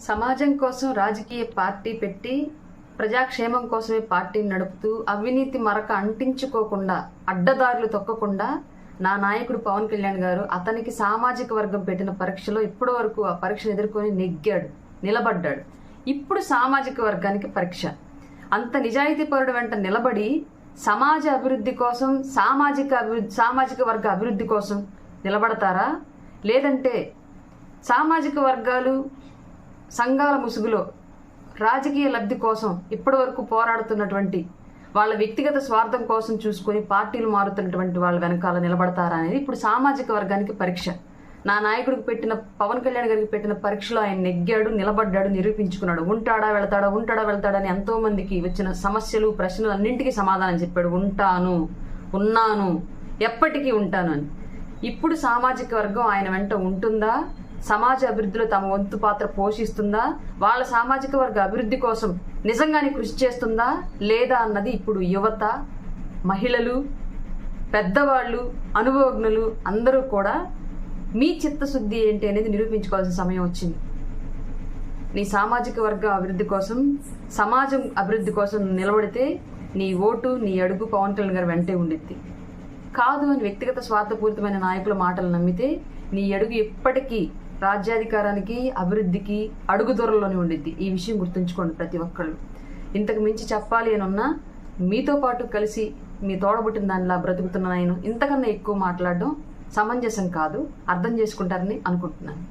సమాజం కోసం రాజకీయ పార్టీ పెట్టి ప్రజాక్షేమం కోసమే పార్టీని నడుపుతూ అవినీతి మరక అంటించుకోకుండా అడ్డదారులు తొక్కకుండా నా నాయకుడు పవన్ కళ్యాణ్ గారు అతనికి సామాజిక వర్గం పెట్టిన పరీక్షలో ఇప్పటి వరకు ఆ పరీక్షను ఎదుర్కొని నెగ్గాడు, నిలబడ్డాడు. ఇప్పుడు సామాజిక వర్గానికి పరీక్ష. అంత నిజాయితీపరుడు వెంట నిలబడి సమాజ అభివృద్ధి కోసం సామాజిక వర్గ అభివృద్ధి కోసం నిలబడతారా, లేదంటే సామాజిక వర్గాలు సంఘాల ముసుగులో రాజకీయ లబ్ధి కోసం ఇప్పటి వరకు పోరాడుతున్నటువంటి వాళ్ళ వ్యక్తిగత స్వార్థం కోసం చూసుకొని పార్టీలు మారుతున్నటువంటి వాళ్ళ వెనకాల నిలబడతారా అనేది ఇప్పుడు సామాజిక వర్గానికి పరీక్ష. నా నాయకుడికి పెట్టిన, పవన్ కళ్యాణ్ గారికి పెట్టిన పరీక్షలో ఆయన నెగ్గాడు, నిలబడ్డాడు, నిరూపించుకున్నాడు. ఉంటాడా వెళ్తాడా అని ఎంతో మందికి వచ్చిన సమస్యలు, ప్రశ్నలు అన్నింటికీ సమాధానం చెప్పాడు. ఉంటాను, ఉన్నాను, ఎప్పటికీ ఉంటాను అని. ఇప్పుడు సామాజిక వర్గం ఆయన వెంట ఉంటుందా, సమాజ అభివృద్ధిలో తమ వంతు పాత్ర పోషిస్తుందా, వాళ్ళ సామాజిక వర్గ అభివృద్ధి కోసం నిజంగానే కృషి చేస్తుందా లేదా అన్నది ఇప్పుడు యువత, మహిళలు, పెద్దవాళ్ళు, అనుభవజ్ఞులు అందరూ కూడా మీ చిత్తశుద్ధి ఏంటి అనేది నిరూపించుకోవాల్సిన సమయం వచ్చింది. నీ సామాజిక వర్గ అభివృద్ధి కోసం, సమాజం అభివృద్ధి కోసం నిలబడితే నీ ఓటు, నీ అడుగు పవన్ కళ్యాణ్ గారు వెంటే ఉండిద్ది. కాదు అని వ్యక్తిగత స్వార్థపూరితమైన నాయకుల మాటలు నమ్మితే నీ అడుగు ఎప్పటికీ రాజ్యాధికారానికి, అభివృద్ధికి అడుగు దూరంలోనే ఉండిద్ది. ఈ విషయం గుర్తుంచుకోండి ప్రతి ఒక్కళ్ళు. ఇంతకు మించి చెప్పాలి అని ఉన్నా మీతో పాటు కలిసి మీ తోడబుట్టిన దానిలా బ్రతుకుతున్న నేను ఇంతకన్నా ఎక్కువ మాట్లాడడం సమంజసం కాదు. అర్థం చేసుకుంటారని అనుకుంటున్నాను.